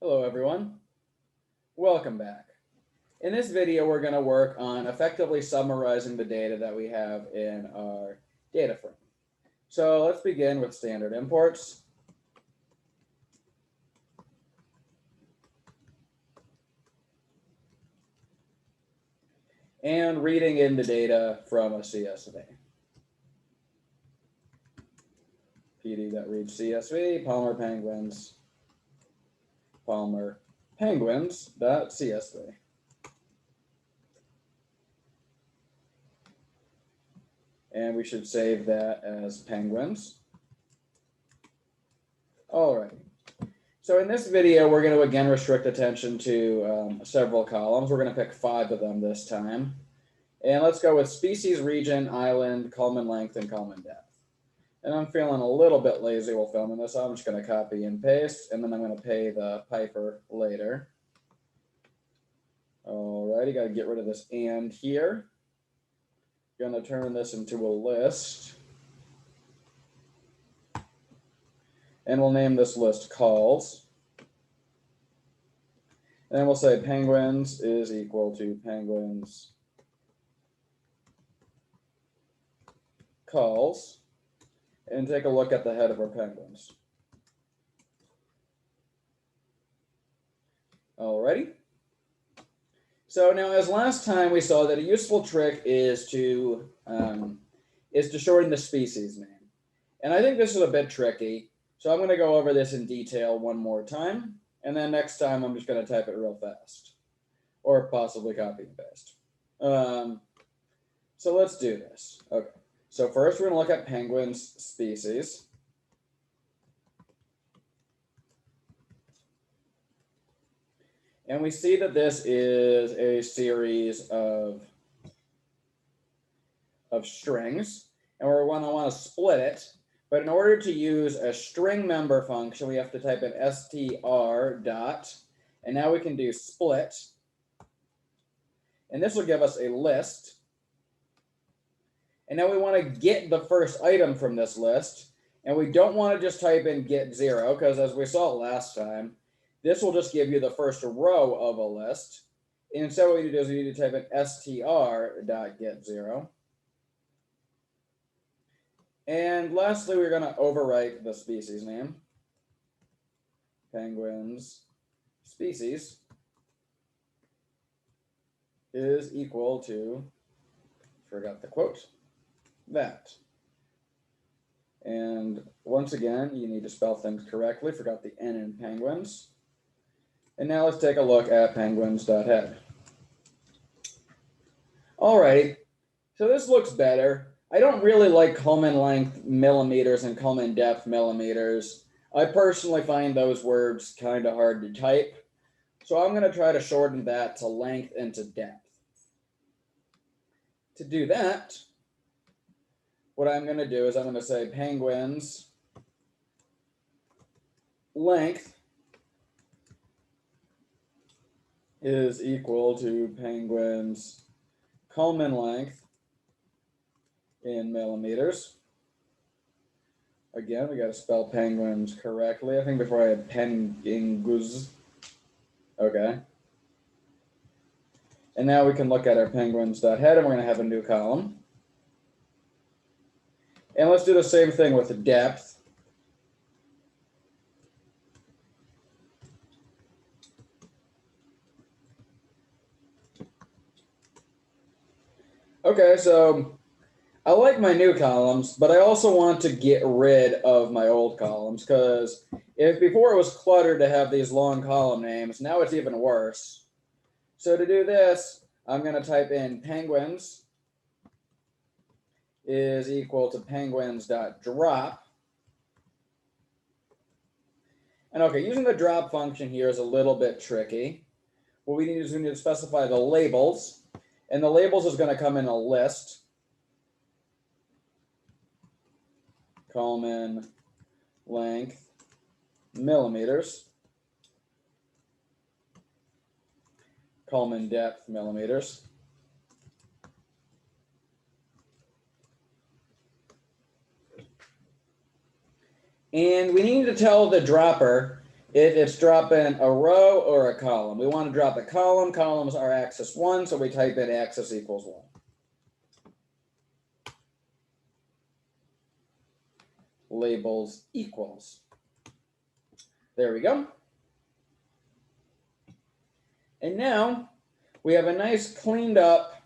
Hello everyone, welcome back. In this video we're going to work on effectively summarizing the data that we have in our data frame. So let's begin with standard imports. And reading in the data from a CSV. PD.read Palmer penguins.csv. And we should save that as penguins. Alrighty. So in this video, we're going to again restrict attention to several columns. We're going to pick 5 of them this time. And let's go with species, region, island, column length, and column depth. And I'm feeling a little bit lazy while filming this, so I'm just going to copy and paste, and then I'm going to pay the piper later. Alrighty, got to get rid of this and here. Going to turn this into a list. And we'll name this list calls. And then we'll say penguins is equal to penguins calls. And take a look at the head of our penguins. Alrighty. So now, as last time, we saw that a useful trick is to shorten the species name. And I think this is a bit tricky. So I'm going to go over this in detail one more time. And then next time, I'm just going to type it real fast. Or possibly copy and paste. So let's do this. Okay. So first, we're going to look at penguins species. And we see that this is a series of strings. And we're going to want to split it. But in order to use a string member function, we have to type in str dot. And now we can do split. And this will give us a list. And now we want to get the first item from this list. And we don't want to just type in get 0, because as we saw last time, this will just give you the first row of a list. And instead what we need to do is we need to type in str.get0. And lastly, we're going to overwrite the species name. Penguins species is equal to, forgot the quote, that. And once again, you need to spell things correctly. Forgot the N in penguins. And now let's take a look at penguins.head. Alrighty, so this looks better. I don't really like column length millimeters and column depth millimeters. I personally find those words kind of hard to type. So I'm going to try to shorten that to length and to depth. To do that, what I'm going to do is I'm going to say penguins length is equal to penguins column length in millimeters. Again, we got to spell penguins correctly. I think before I had penguins. Okay. And now we can look at our penguins.head, and we're going to have a new column. And let's do the same thing with the depth. Okay, so I like my new columns, but I also want to get rid of my old columns, because if before it was cluttered to have these long column names, now it's even worse. So to do this, I'm going to type in penguins is equal to penguins.drop. And okay, using the drop function here is a little bit tricky. What we need is we need to specify the labels. And the labels is going to come in a list. Column length millimeters. Column depth millimeters. And we need to tell the dropper if it's dropping a row or a column. We want to drop a column. Columns are axis 1, so we type in axis equals 1. Labels equals. There we go. And now we have a nice cleaned up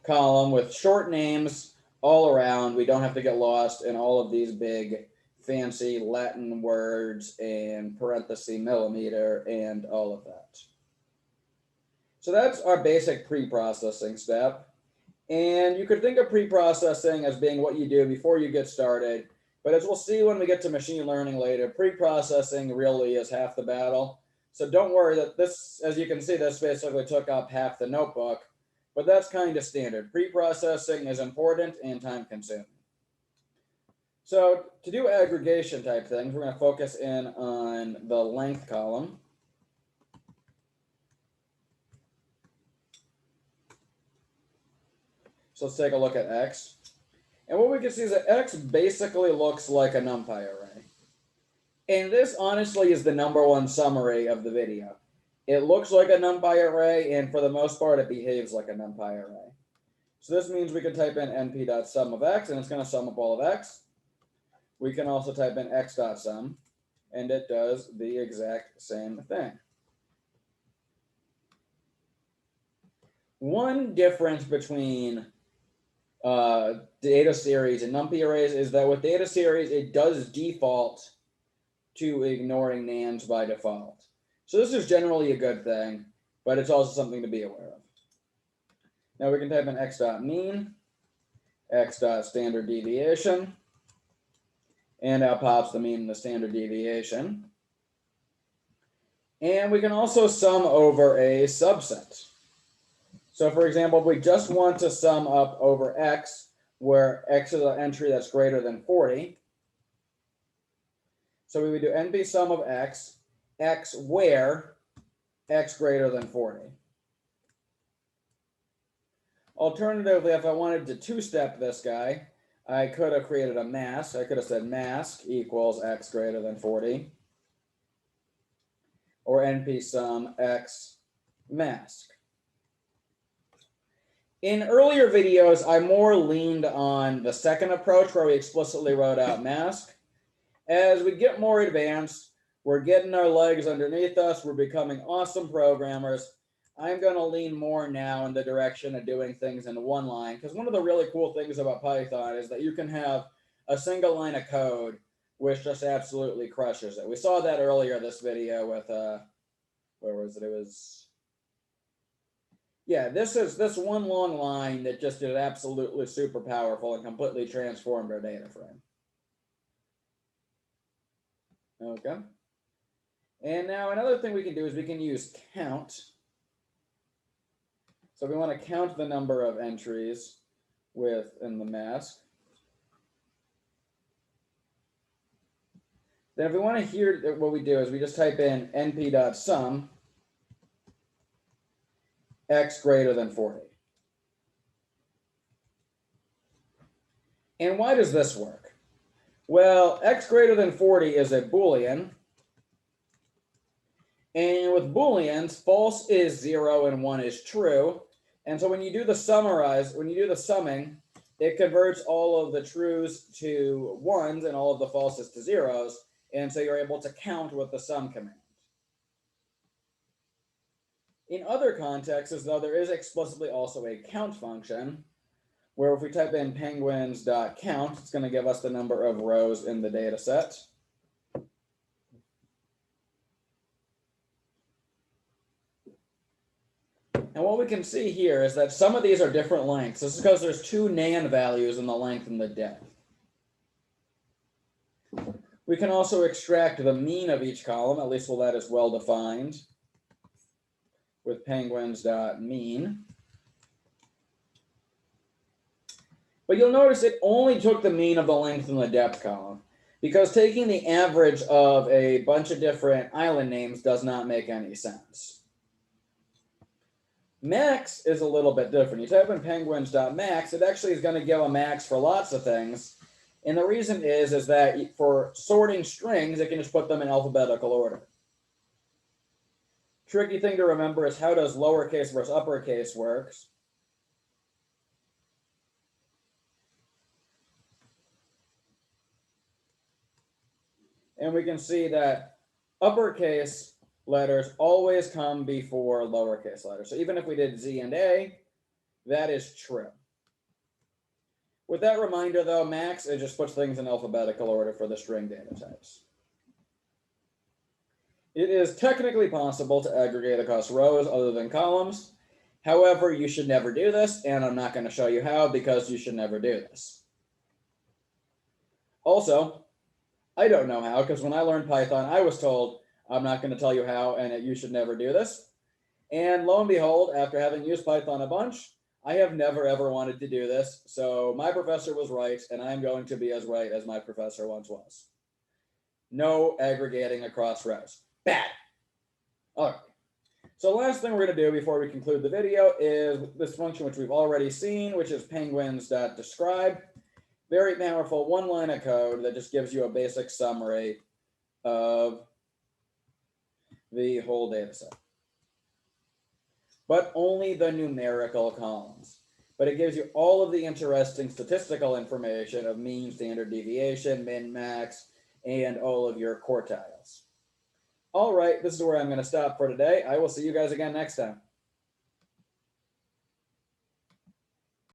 column with short names all around. We don't have to get lost in all of these big fancy Latin words and parenthesis millimeter and all of that. So that's our basic pre-processing step. And you could think of pre-processing as being what you do before you get started. But as we'll see when we get to machine learning later, pre-processing really is half the battle. So don't worry that this, as you can see, this basically took up half the notebook, but that's kind of standard. Pre-processing is important and time-consuming. So to do aggregation type things, we're going to focus in on the length column. So let's take a look at X. And what we can see is that X basically looks like a NumPy array. And this honestly is the #1 summary of the video. It looks like a NumPy array, and for the most part, it behaves like a NumPy array. So this means we can type in np.sum of X, and it's going to sum up all of X. We can also type in x.sum, and it does the exact same thing. One difference between data series and NumPy arrays is that with data series, it does default to ignoring nans by default. So this is generally a good thing, but it's also something to be aware of. Now we can type in x.mean, x.standard deviation, and out pops the mean and the standard deviation. And we can also sum over a subset. So for example, if we just want to sum up over X, where X is an entry that's greater than 40, so we would do np sum of X, X where X greater than 40. Alternatively, if I wanted to two-step this guy, I could have created a mask. I could have said mask equals X greater than 40, or np sum X mask. In earlier videos, I more leaned on the second approach where we explicitly wrote out mask. As we get more advanced, we're getting our legs underneath us, we're becoming awesome programmers. I'm going to lean more now in the direction of doing things in one line, because one of the really cool things about Python is that you can have a single line of code which just absolutely crushes it. We saw that earlier this video with, where was it? It was... Yeah, this one long line that just is absolutely super powerful and completely transformed our data frame. Okay. And now another thing we can do is we can use count. So we want to count the number of entries within the mask. Then if we want to hear, what we do is we just type in np.sum X greater than 40. And why does this work? Well, X greater than 40 is a Boolean. And with Booleans, false is 0 and 1 is true. And so when you do the summing, it converts all of the trues to 1s and all of the falses to 0s. And so you're able to count with the sum command. In other contexts, though, there is explicitly also a count function, where if we type in penguins.count, it's going to give us the number of rows in the data set. And what we can see here is that some of these are different lengths. This is because there's two nan values in the length and the depth. We can also extract the mean of each column, at least while that is well defined, with penguins.mean. But you'll notice it only took the mean of the length and the depth column, because taking the average of a bunch of different island names does not make any sense. Max is a little bit different. You type in penguins.max, it actually is going to give a max for lots of things. And the reason is that for sorting strings, it can just put them in alphabetical order. tricky thing to remember is how does lowercase versus uppercase works. And we can see that uppercase letters always come before lowercase letters. So even if we did Z and A, that is true. With that reminder though, max, it just puts things in alphabetical order for the string data types. It is technically possible to aggregate across rows other than columns. However, you should never do this, and I'm not going to show you how because you should never do this. Also, I don't know how, because when I learned Python, I was told, I'm not going to tell you how, and you should never do this. And lo and behold, after having used Python a bunch, I have never ever wanted to do this. So my professor was right, and I'm going to be as right as my professor once was. No aggregating across rows. Bad. All right. So last thing we're going to do before we conclude the video is this function which we've already seen, which is penguins.describe. Very powerful one line of code that just gives you a basic summary of the whole data set. But only the numerical columns. But it gives you all of the interesting statistical information of mean, standard deviation, min, max, and all of your quartiles. All right, this is where I'm going to stop for today. I will see you guys again next time.